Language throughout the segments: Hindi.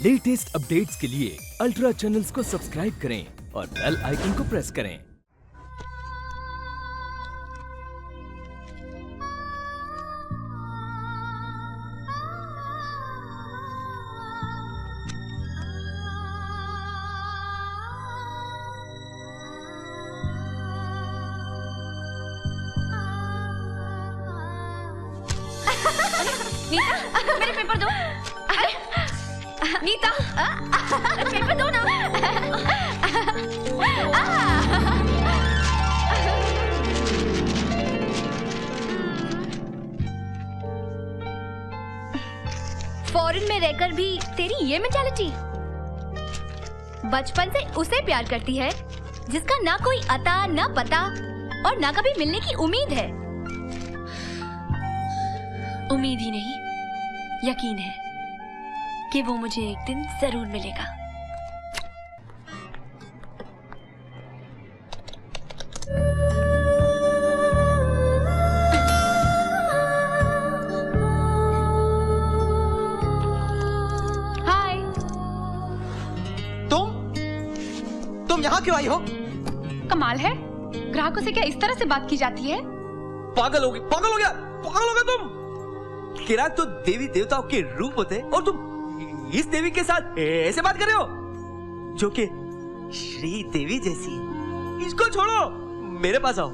लेटेस्ट अपडेट्स के लिए अल्ट्रा चैनल्स को सब्सक्राइब करें और बेल आइकन को प्रेस करें। नीता, मेरे पेपर दो। नीता, पेपर दो ना। फॉरेन में रहकर भी तेरी ये मेंटालिटी। बचपन से उसे प्यार करती है जिसका ना कोई अता ना पता और ना कभी मिलने की उम्मीद है। उम्मीद ही नहीं, यकीन है कि वो मुझे एक दिन जरूर मिलेगा। हाय। तुम यहाँ क्यों आई हो? कमाल है, ग्राहकों से क्या इस तरह से बात की जाती है? पागल हो गया तुम। ग्राहक तो देवी देवताओं के रूप होते हैं और तुम इस देवी के साथ ऐसे बात कर रहे हो जो कि श्री देवी जैसी है। इसको छोड़ो, मेरे पास आओ।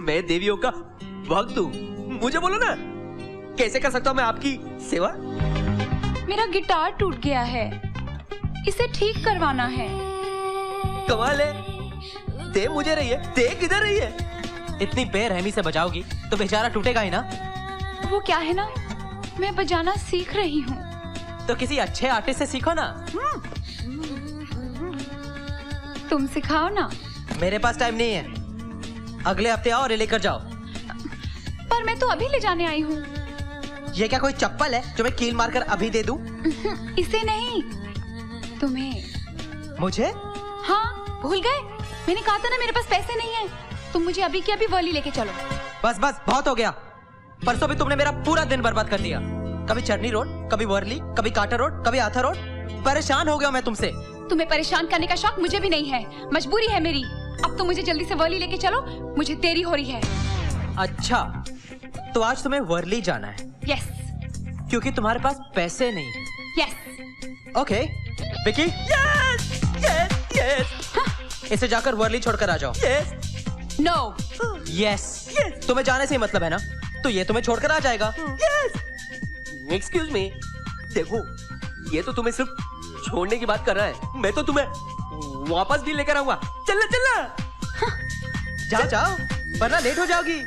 मैं देवियों का भक्त हूँ। मुझे बोलो ना, कैसे कर सकता हूँ मैं आपकी सेवा? मेरा गिटार टूट गया है, इसे ठीक करवाना है। कमाल है, दे मुझे रही है, दे किधर रही है? इतनी बेरहमी से बजाओगी तो बेचारा टूटेगा ही ना। वो क्या है ना, मैं बजाना सीख रही हूँ। तो किसी अच्छे आर्टिस्ट से सीखो ना। तुम सिखाओ ना। मेरे पास टाइम नहीं है, अगले हफ्ते आओ और लेकर जाओ। पर मैं तो अभी ले जाने आई हूँ। ये क्या कोई चप्पल है जो मैं कील मारकर अभी दे दूं? इसे नहीं, तुम्हें। मुझे? हाँ, भूल गए? मैंने कहा था ना मेरे पास पैसे नहीं है। तुम मुझे अभी की अभी वर्ली लेके चलो। बस बहुत हो गया। परसों भी तुमने मेरा पूरा दिन बर्बाद कर दिया। कभी चरनी रोड, कभी वर्ली, कभी काटर रोड, कभी आथा रोड। परेशान हो गया मैं तुमसे। तुम्हें परेशान करने का शौक मुझे भी नहीं है, मजबूरी है मेरी। अब तो मुझे जल्दी से वर्ली लेके चलो, मुझे देरी हो रही है। अच्छा, तो आज तुम्हें वर्ली जाना है? यस। क्योंकि तुम्हारे पास पैसे नहीं है? यस। ओके, विकी। यस। इसे जाकर वर्ली छोड़कर आ जाओ। नो। यस। तुम्हें जाने से ही मतलब है ना, तो ये तुम्हें छोड़कर आ जाएगा। एक्सक्यूज मी, देखो ये तो तुम्हें सिर्फ छोड़ने की बात कर रहा है, मैं तो तुम्हें वापस भी लेकर आऊंगा। चलना। जाओ, वरना लेट हो जाओगी।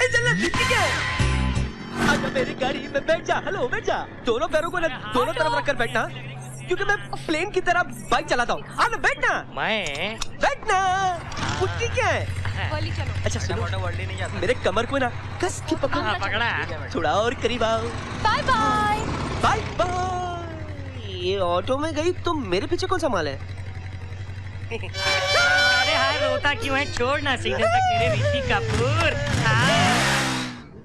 चलना, ठीक है। आजा मेरी गाड़ी में बैठ जा। हेलो, बैठ जा। दोनों पैरों को ना दोनों तरफ रखकर बैठना, क्योंकि मैं प्लेन की तरह बाइक चलाता हूँ। आना, बैठना। बैठना। कुछ क्या है? वर्ली चलो। अच्छा सुनो, मेरे कमर को ना कस के पकड़ा। थोड़ा और करीब आओ। Bye bye. Bye bye. ये ऑटो में गई तो मेरे पीछे कौन संभाल है? अरे हाँ, रोता क्यों है? छोड़ ना सीधे तक मेरे ऋषि कपूर।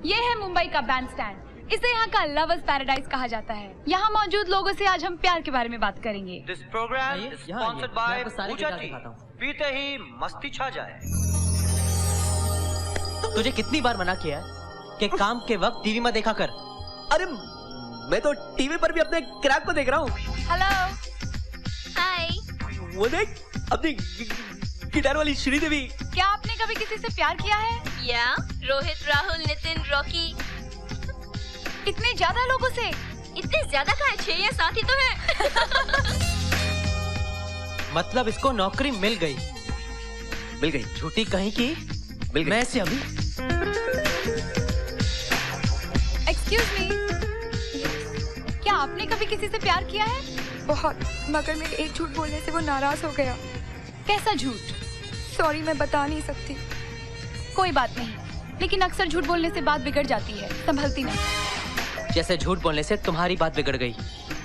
ये है मुंबई का बैंड स्टैंड। इसे यहाँ का लवर्स पैराडाइज कहा जाता है। यहाँ मौजूद लोगों से आज हम प्यार के बारे में बात करेंगे। This program is sponsored by Pooja tea. पीते ही मस्ती छा जाए। तुझे कितनी बार मना किया है कि काम के वक्त टीवी में देखा कर? अरे मैं तो टीवी पर भी अपने क्रैक को देख रहा हूँ। हेलो। हाय। वो देख, अपनी गिटार वाली श्रीदेवी। क्या आपने कभी किसी से प्यार किया है? या रोहित, राहुल, नितिन, रॉकी, इतने ज्यादा लोगों से? इतने ज्यादा कहाँ है? 6 या 7 ही तो है। मतलब इसको नौकरी मिल गई? झूठी कहीं की। मैं से अभी। एक्सक्यूज मी, क्या आपने कभी किसी से प्यार किया है? बहुत, मगर मेरे एक झूठ बोलने से वो नाराज हो गया। कैसा झूठ? सॉरी, मैं बता नहीं सकती। कोई बात नहीं, लेकिन अक्सर झूठ बोलने से बात बिगड़ जाती है, संभलती नहीं। जैसे झूठ बोलने से तुम्हारी बात बिगड़ गई।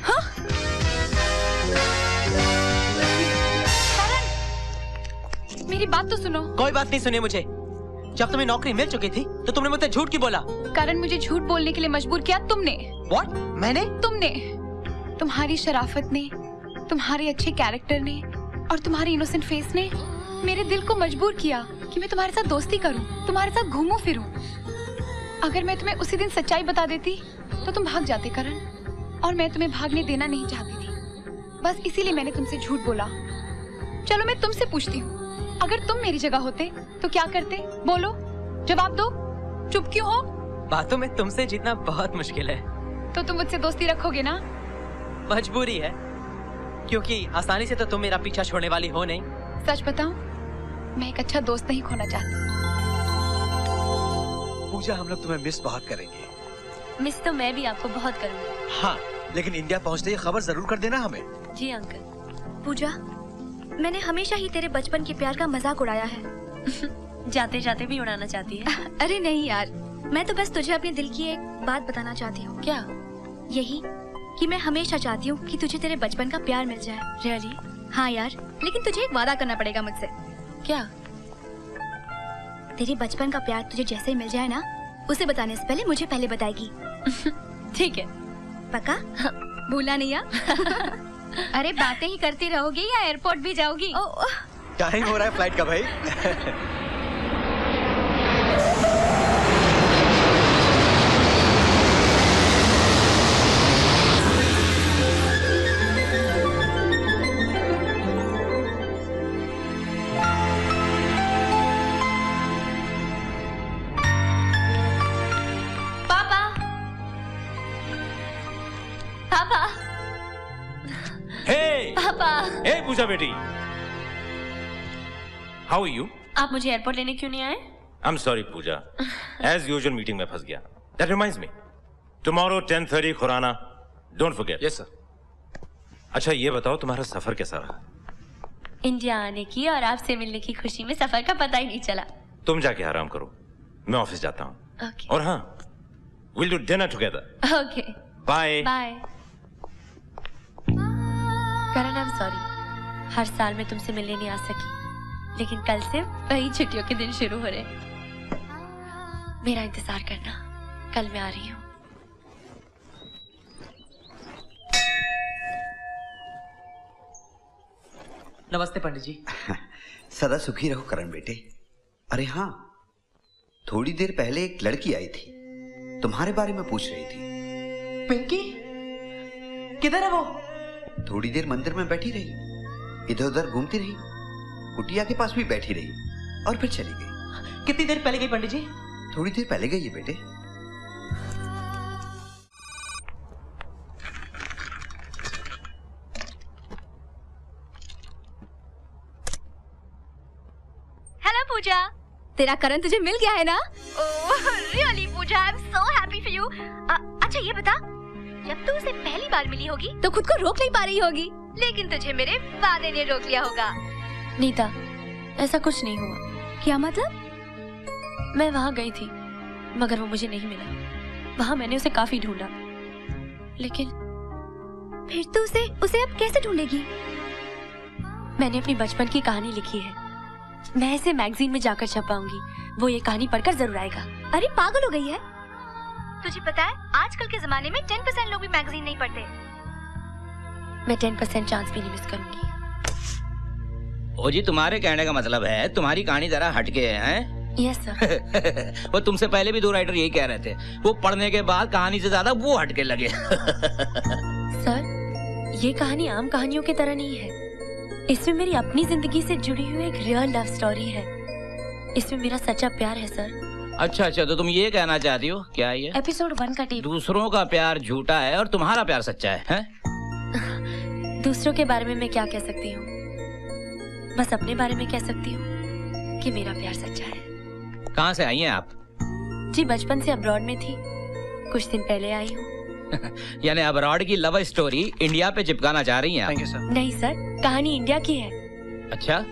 हाँ? मेरी बात तो सुनो। कोई बात नहीं सुनी मुझे। जब तुम्हें नौकरी मिल चुकी थी तो तुमने मुझसे झूठ क्यों बोला? कारण मुझे झूठ बोलने के लिए मजबूर किया तुमने। What? मैंने? तुमने। तुम्हारी शराफत ने, तुम्हारे अच्छे कैरेक्टर ने और तुम्हारे इनोसेंट फेस ने मेरे दिल को मजबूर किया कि मैं तुम्हारे साथ दोस्ती करूं, तुम्हारे साथ घूमूं फिरूं। अगर मैं तुम्हें उसी दिन सच्चाई बता देती तो तुम भाग जाते करण, और मैं तुम्हें भागने देना नहीं चाहती थी। बस इसीलिए मैंने तुमसे झूठ बोला। चलो मैं तुमसे पूछती हूँ, अगर तुम मेरी जगह होते तो क्या करते? बोलो, जवाब दो। चुप क्यों हो? बातों में तुमसे जीतना बहुत मुश्किल है। तो तुम मुझसे दोस्ती रखोगे ना? मजबूरी है, क्योंकि आसानी से तो तुम मेरा पीछा छोड़ने वाली हो नहीं। सच बताऊं, मैं एक अच्छा दोस्त नहीं खोना चाहती। पूजा, हम लोग तुम्हें मिस बहुत करेंगे। मिस तो मैं भी आपको बहुत करूंगी। हाँ, लेकिन इंडिया पहुंचते ही खबर जरूर कर देना हमें। जी अंकल। पूजा, मैंने हमेशा ही तेरे बचपन के प्यार का मजाक उड़ाया है। जाते जाते भी उड़ाना चाहती है? अरे नहीं यार, मैं तो बस तुझे अपने दिल की एक बात बताना चाहती हूँ। क्या? यही कि मैं हमेशा चाहती हूँ कि तुझे तेरे बचपन का प्यार मिल जाए। रियली? हाँ यार, लेकिन तुझे एक वादा करना पड़ेगा मुझसे। क्या? तेरे बचपन का प्यार तुझे जैसे ही मिल जाए ना, उसे बताने से पहले मुझे पहले बताएगी। ठीक है। पक्का? भूला नहीं यार? अरे बातें ही करती रहोगी या एयरपोर्ट भी जाओगी? टाइम हो रहा है फ्लाइट का भाई। पापा, पापा, Hey! पापा। Hey, पूजा बेटी। How are you? आप मुझे एयरपोर्ट लेने क्यों नहीं आए? I'm sorry, Pooja. As usual, meeting में फंस गया. That reminds me. Tomorrow 10:30 Khurana. Don't forget. Yes sir. अच्छा ये बताओ तुम्हारा सफर कैसा रहा? इंडिया आने की और आपसे मिलने की खुशी में सफर का पता ही नहीं चला। तुम जाके आराम करो. मैं ऑफिस जाता हूँ. ओके। और हाँ, we'll do dinner together. Okay. Bye. Bye. Karan, I am sorry, हर साल मैं तुमसे मिलने नहीं आ सकी, लेकिन कल से वही छुट्टियों के दिन शुरू हो रहे। मेरा इंतजार करना, कल मैं आ रही हूँ। नमस्ते पंडित जी। सदा सुखी रहो करण बेटे। अरे हाँ, थोड़ी देर पहले एक लड़की आई थी, तुम्हारे बारे में पूछ रही थी। पिंकी? किधर है वो? थोड़ी देर मंदिर में बैठी रही, इधर उधर घूमती रही, कुटिया के पास भी बैठी रही और फिर चली गई। कितनी देर पहले गई पंडित जी? थोड़ी देर पहले गई है बेटे। हेलो पूजा, तेरा करण तुझे मिल गया है ना? Oh really Pooja, I am so happy for you. अच्छा ये बता, जब तू उसे पहली बार मिली होगी तो खुद को रोक नहीं पा रही होगी, लेकिन तुझे मेरे वादे ने रोक लिया होगा। नीता, ऐसा कुछ नहीं हुआ। क्या मतलब? मैं वहाँ गई थी, मगर वो मुझे नहीं मिला। वहाँ मैंने उसे काफी ढूंढा, लेकिन फिर तू उसे अब कैसे ढूंढेगी? मैंने अपनी बचपन की कहानी लिखी है, मैं इसे मैगजीन में जाकर छपाऊंगी। वो ये कहानी पढ़कर जरूर आएगा। अरे पागल हो गई है? तुझे पता है आजकल के जमाने में 10% लोग भी मैगजीन नहीं पढ़ते। मैं 10% चांस भी नहीं मिस करूंगी। ओ जी, तुम्हारे कहने का मतलब है तुम्हारी कहानी जरा हटके है? Yes sir. वो तुमसे पहले भी 2 राइटर यही कह रहे थे, वो पढ़ने के बाद कहानी से ज्यादा वो हटके लगे। सर, ये कहानी आम कहानियों की तरह नहीं है। इसमें मेरी अपनी जिंदगी से जुड़ी हुई एक रियल लव स्टोरी है। इसमें मेरा सच्चा प्यार है सर। अच्छा, तो तुम ये कहना चाहती हो क्या ये एपिसोड 1 का टेप? दूसरों का प्यार झूठा है और तुम्हारा प्यार सच्चा है? दूसरों के बारे में मैं क्या कह सकती हूँ, बस अपने बारे में कह सकती हूँ कि मेरा प्यार सच्चा है। कहाँ से आई हैं आप? जी बचपन से अब्रॉड में थी, कुछ दिन पहले आई हूँ। यानी अब्रॉड की लव स्टोरी इंडिया पे चिपकाना चाह रही हैं आप? नहीं सर, कहानी इंडिया की है। अच्छा,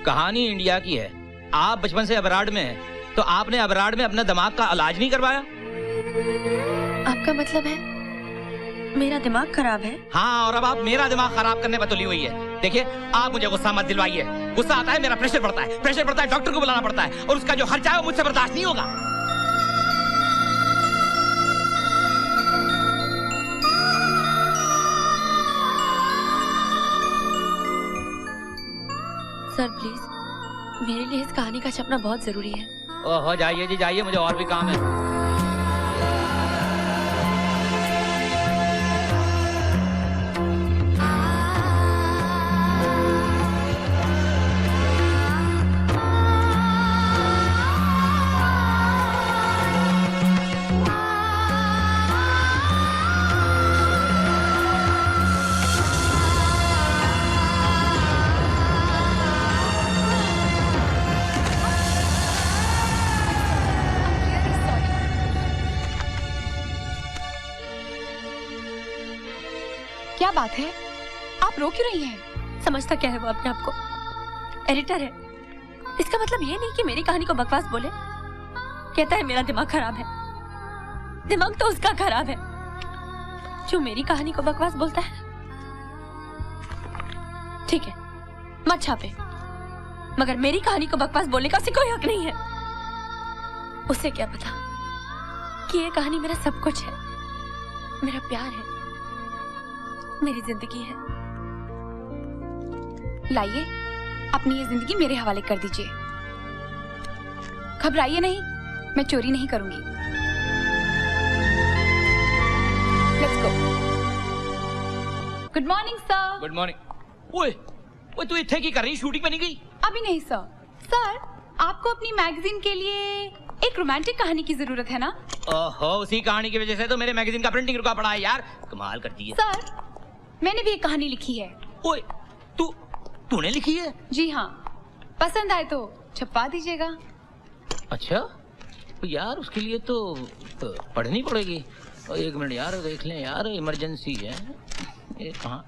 कहानी इंडिया की है। आप बचपन से अब्रॉड में हैं, तो आपने अब्रॉड में अपना दिमाग का इलाज नहीं करवाया? आपका मतलब है मेरा दिमाग खराब है? हाँ, और अब आप मेरा दिमाग खराब करने पर तुली हुई है। देखिए, आप मुझे गुस्सा मत दिलवाइए। गुस्सा आता है, मेरा प्रेशर बढ़ता है, डॉक्टर को बुलाना पड़ता है, और उसका जो खर्चा है वो मुझसे बर्दाश्त नहीं होगा। सर प्लीज, मेरे लिए इस कहानी का छपना बहुत जरूरी है। ओहो जाइए जी जाइए, मुझे और भी काम है। क्या बात है, आप रो क्यों रही हैं? समझता क्या है वो अपने आप को? एडिटर है। इसका मतलब ये नहीं कि मेरी कहानी को बकवास बोले। कहता है मेरा दिमाग खराब है। दिमाग तो उसका खराब है जो मेरी कहानी को बकवास बोलता है। ठीक है, मत छापे, मगर मेरी कहानी को बकवास बोलने का उसे कोई हक नहीं है। उसे क्या पता कि ये कहानी मेरा सब कुछ है, मेरा प्यार है, मेरी जिंदगी है। लाइए, अपनी ये जिंदगी मेरे हवाले कर दीजिए। घबराइए नहीं, मैं चोरी नहीं करूंगी। Let's go. Good morning sir. Good morning. ओए ओए, तू इत्थे की कर रही? शूटिंग पे नहीं गई? अभी नहीं सर। सर, आपको अपनी मैगजीन के लिए एक रोमांटिक कहानी की जरूरत है ना? ओहो, उसी कहानी की वजह से तो मेरे मैगजीन का प्रिंटिंग रुका पड़ा है यार। कमाल करती है। सर, मैंने भी एक कहानी लिखी है। ओए, तूने लिखी है? जी हाँ, पसंद आए तो छपवा दीजिएगा। अच्छा, तो यार उसके लिए तो पढ़नी पड़ेगी। एक मिनट यार, देख लें यार, इमरजेंसी है। ये कहाँ?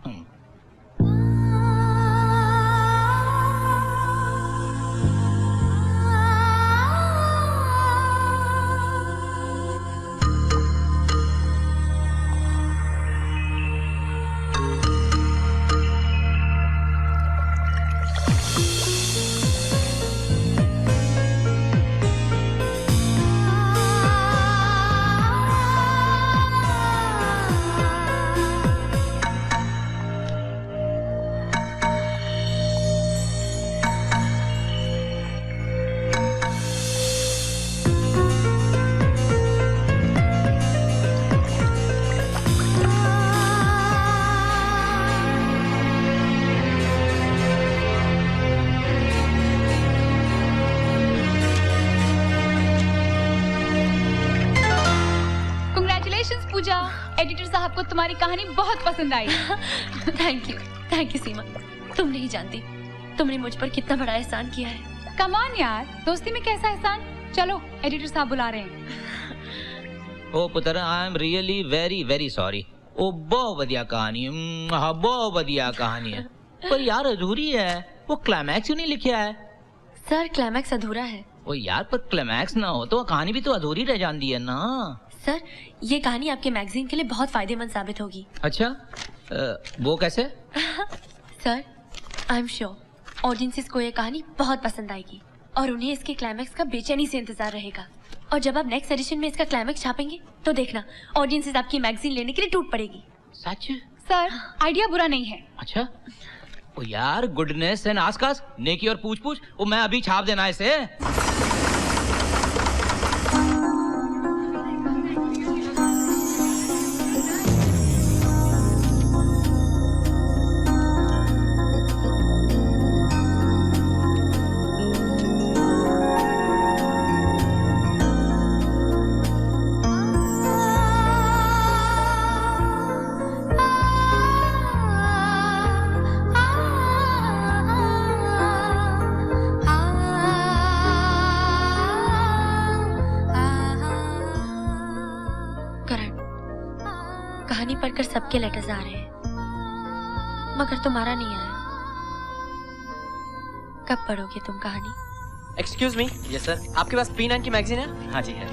पूजा, एडिटर साहब को तुम्हारी कहानी बहुत पसंद आई। थैंक यू सीमा। तुम नहीं जानती तुमने मुझ पर कितना बड़ा एहसान किया है। कम ऑन यार, दोस्ती में कैसा एहसान। चलो, एडिटर साहब बुला रहे हैं। ओ पुत्र, I am really very very sorry. ओ बहुत बढ़िया कहानी है, हाँ बहुत बढ़िया कहानी है, पर यार अधूरी है। वो क्लाइमैक्स क्यों नहीं लिखा है? सर, क्लाइमैक्स अधूरा है। ओ यार, पर क्लाइमैक्स ना हो तो कहानी भी तो अधूरी रह जाती है ना। सर, ये कहानी आपके मैगजीन के लिए बहुत फायदेमंद साबित होगी। अच्छा, वो कैसे? Sir, I am sure audiences को ये कहानी बहुत पसंद आएगी और उन्हें इसके क्लाइमैक्स का बेचैनी से इंतजार रहेगा। और जब आप नेक्स्ट एडिशन में इसका क्लाइमैक्स छापेंगे तो देखना, ऑडियंसेस आपकी मैगजीन लेने के लिए टूट पड़ेगी। सच? सर, आइडिया बुरा नहीं है। अच्छा, ओ यार, गुडनेस एंड आसकास, नेकी और पूछ पूछ, वो मैं अभी छाप देना इसे। कहानी पढ़कर सबके लेटर्स आ रहे हैं, मगर तुम्हारा नहीं आया। कब पढ़ोगे तुम कहानी? Excuse me. यस सर, आपके पास P9 की मैगजीन है? हाँ जी है।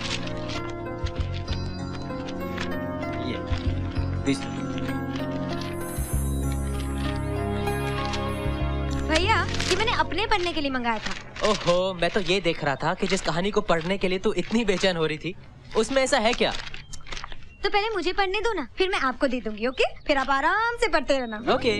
ये प्लीज। भैया, ये मैंने अपने पढ़ने के लिए मंगाया था। ओहो, मैं तो ये देख रहा था कि जिस कहानी को पढ़ने के लिए तू इतनी बेचैन हो रही थी, उसमें ऐसा है क्या? तो पहले मुझे पढ़ने दो ना, फिर मैं आपको दे दूंगी। ओके? फिर आप आराम से पढ़ते रहना। ओके।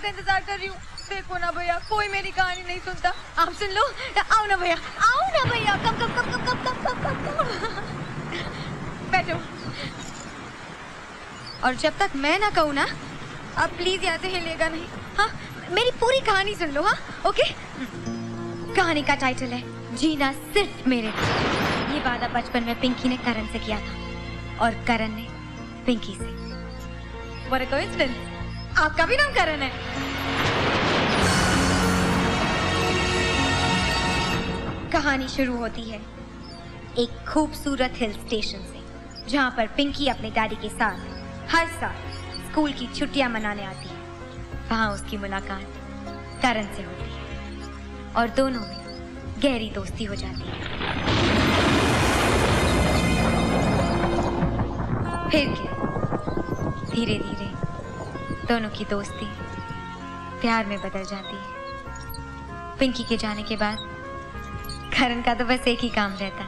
आपका इंतजार कर रही हूँ। देखो ना भैया, कोई मेरी कहानी नहीं सुनता। आप सुन लो। आओ ना भैया, आओ ना भैया। कम कम कम कम कम कम कम कम। बैठो। और जब तक मैं ना कहूँ ना, आप प्लीज यहाँ से हिलेगा नहीं। हाँ, मेरी पूरी कहानी सुन लो। हाँ, ओके। कहानी का टाइटल है जीना सिर्फ मेरे लिए। ये वादा बचपन में पिंकी ने करण से किया था और करण ने पिंकी से। What a coincidence! आपका भी नाम करण है। कहानी शुरू होती है एक खूबसूरत हिल स्टेशन से, जहाँ पर पिंकी अपने डैडी के साथ हर साल स्कूल की छुट्टियां मनाने आती है। वहाँ उसकी मुलाकात करण से होती है और दोनों में गहरी दोस्ती हो जाती है। फिर क्या, धीरे धीरे दोनों की दोस्ती प्यार में बदल जाती है। पिंकी के जाने के बाद करण का तो बस एक ही काम रहता,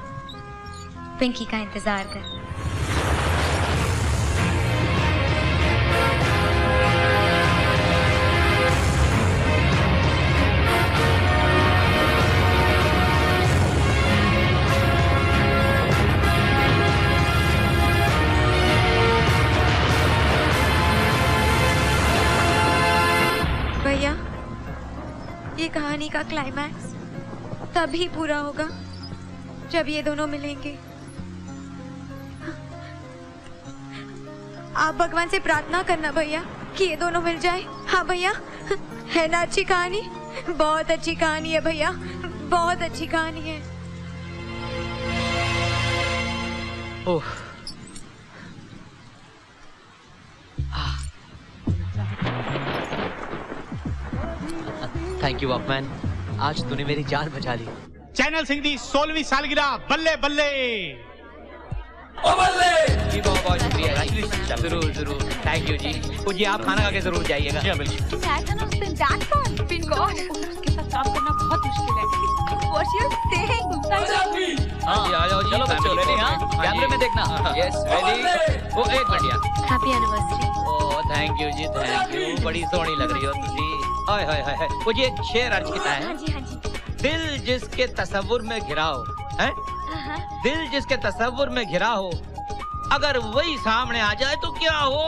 पिंकी का इंतजार करना। भैया, ये कहानी का क्लाइमैक्स तभी पूरा होगा जब ये दोनों मिलेंगे। आप भगवान से प्रार्थना करना भैया कि ये दोनों मिल जाए। हाँ भैया, है ना अच्छी कहानी? बहुत अच्छी कहानी है भैया, बहुत अच्छी कहानी है। ओह, थैंक यू वॉकमैन, आज तूने मेरी जान बचा ली। चैनल सिंह दी 16वीं सालगिरह बल्ले बल्ले। जी बहुत बहुत शुक्रिया जी, जरूर जरूर, थैंक यू जी। तो जी आप खाना खा के जरूर जाइएगा। सैड था ना उस दिन, दैट उसके साथ काम करना बहुत मुश्किल है। What you're saying? हाँ जी, आ जाओ जी। चलो बच्चों, रेडी? हाँ, कैमरे में देखना। Yes, ready. ओ एक मिनट यार। Happy anniversary. Oh thank you ji, thank you. बड़ी सोहनी लग रही हो तुसी। हाय हाय हाय। वो जी एक शेर अर्ज किया है। हाँ जी, हाँ जी। दिल जिसके तसव्वुर में घिरा हो, हैं? दिल जिसके तसव्वुर में घिरा हो, अगर वही सामने आ जाए तो क्या हो?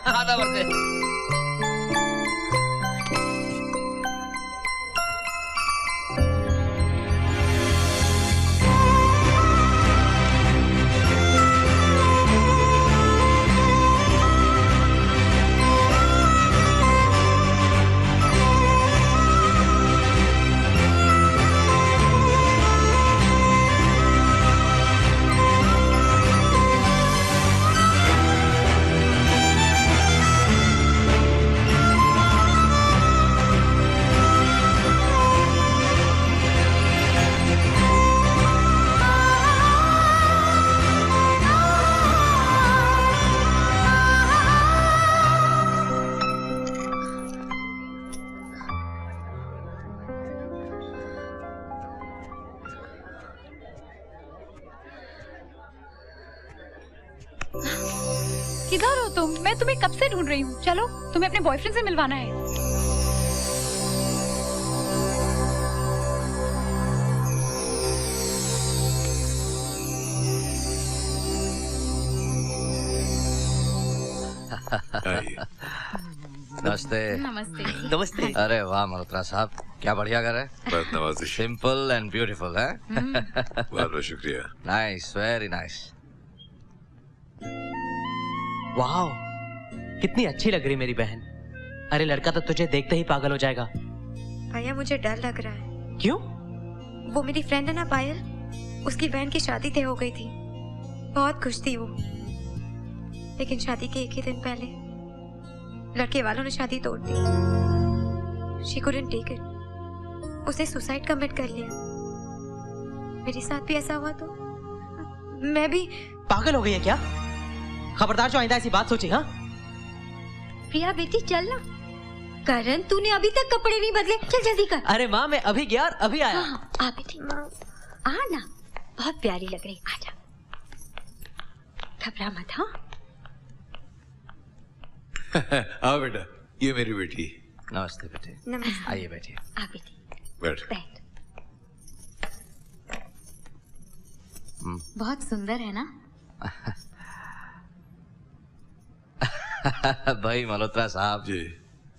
आधा वर्ष। किधर हो तुम? मैं तुम्हें कब से ढूंढ रही हूँ। चलो, तुम्हें अपने बॉयफ्रेंड से मिलवाना है। नमस्ते। नमस्ते। नमस्ते। अरे वाह मल्होत्रा साहब, क्या बढ़िया घर है। बहुत नवाजी। सिंपल एंड ब्यूटीफुल है। बहुत बहुत शुक्रिया। Nice, very nice. वाह, कितनी अच्छी लग रही मेरी बहन। अरे लड़का तो तुझे देखते ही पागल हो जाएगा। भैया मुझे डर लग रहा है। क्यों? वो मेरी फ्रेंड है ना पायल, उसकी बहन की शादी तय हो गई थी। बहुत खुश थी वो, लेकिन शादी के एक ही दिन पहले लड़के वालों ने शादी तोड़ दी। She couldn't take it. उसने सुसाइड कमिट कर लिया। मेरे साथ भी ऐसा हुआ तो मैं भी। पागल हो गई है क्या? खबरदार जो आइंदा ऐसी बात सोची। हाँ प्रिया बेटी चल ना। करण तूने अभी तक कपड़े नहीं बदले, चल जल्दी कर। अरे माँ मैं अभी गया और अभी आया। हाँ, आ बेटी आ ना, बहुत प्यारी लग रही। आजा, घबरा मत। हाँ आओ बेटा, ये मेरी बेटी। नमस्ते बेटे। नमस्ते। आइए बैठिए। आ बेटी बैठ। बैठ। बहुत सुंदर है ना? भाई मल्होत्रा साहब जी,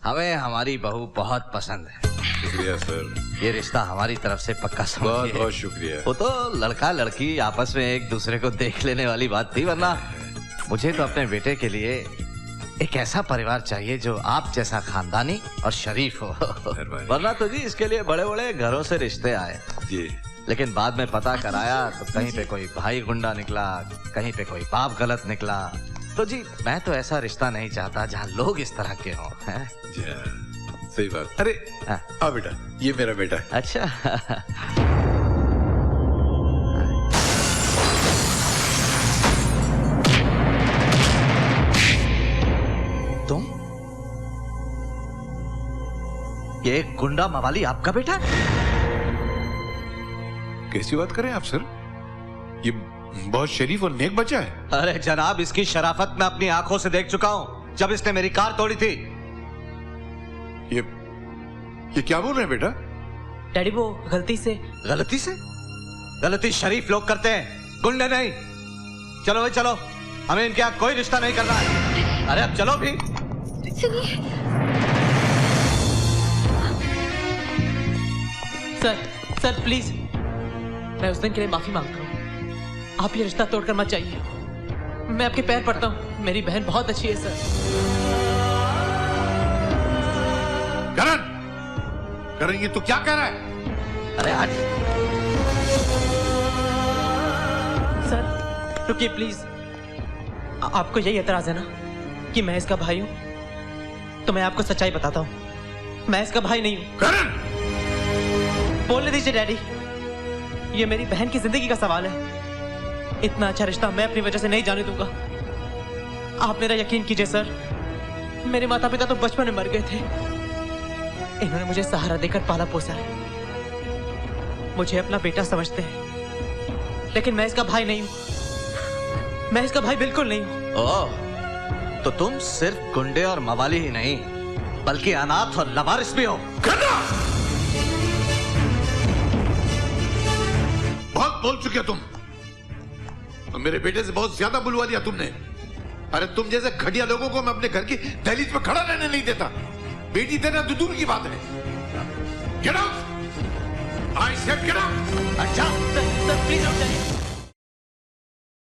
हमें हमारी बहू बहुत पसंद है। शुक्रिया सर। ये रिश्ता हमारी तरफ से पक्का समझिए। बहुत बहुत शुक्रिया। वो तो लड़का लड़की आपस में एक दूसरे को देख लेने वाली बात थी, वरना मुझे तो अपने बेटे के लिए एक ऐसा परिवार चाहिए जो आप जैसा खानदानी और शरीफ हो। वरना तो जी इसके लिए बड़े बड़े घरों से रिश्ते आए जी, लेकिन बाद में पता कराया तो कहीं पे कोई भाई गुंडा निकला, कहीं पे कोई बाप गलत निकला। तो जी मैं तो ऐसा रिश्ता नहीं चाहता जहाँ लोग इस तरह के हों। हैं? जी हाँ, सही बात। अरे आ बेटा, ये मेरा बेटा है। अच्छा। तुम ये गुंडा मवाली आपका बेटा? कैसी बात करें आप सर? ये बहुत शरीफ और नेक बच्चा है। अरे जनाब, इसकी शराफत मैं अपनी आंखों से देख चुका हूं जब इसने मेरी कार तोड़ी थी। ये क्या बोल रहे हैं बेटा? डैडी वो गलती से। गलती से? गलती शरीफ लोग करते हैं, गुंडे नहीं। चलो भाई चलो, हमें इनके यहाँ कोई रिश्ता नहीं करना है। अरे अब चलो भी। सुनिए सर प्लीज, मैं उस दिन के लिए माफी मांगता हूँ। आप ये रिश्ता तोड़कर मत जाइए। मैं आपके पैर पड़ता हूँ। मेरी बहन बहुत अच्छी है सर। करण ये तू क्या कह रहा है? अरे हट। सर रुकिए प्लीज। आपको यही एतराज है ना कि मैं इसका भाई हूँ? तो मैं आपको सच्चाई बताता हूँ, मैं इसका भाई नहीं हूँ। करण! बोलने दीजिए डैडी, ये मेरी बहन की जिंदगी का सवाल है। इतना अच्छा रिश्ता मैं अपनी वजह से नहीं जाने दूंगा। आप मेरा यकीन कीजिए सर, मेरे माता पिता तो बचपन में मर गए थे। इन्होंने मुझे सहारा देकर पाला पोसा है। मुझे अपना बेटा समझते हैं, लेकिन मैं इसका भाई नहीं हूं। मैं इसका भाई बिल्कुल नहीं हूं। ओह, तो तुम सिर्फ गुंडे और मवाली ही नहीं, बल्कि अनाथ और लवारिस भी हो। बहुत बोल चुके हो तुम। मेरे बेटे से बहुत ज्यादा बुलवा लिया तुमने। अरे तुम जैसे घटिया लोगों को मैं अपने घर की दहलीज पे खड़ा रहने नहीं देता। बेटी देना तो दूर की बात है। Get out! I said get out! अच्छा सर प्लीज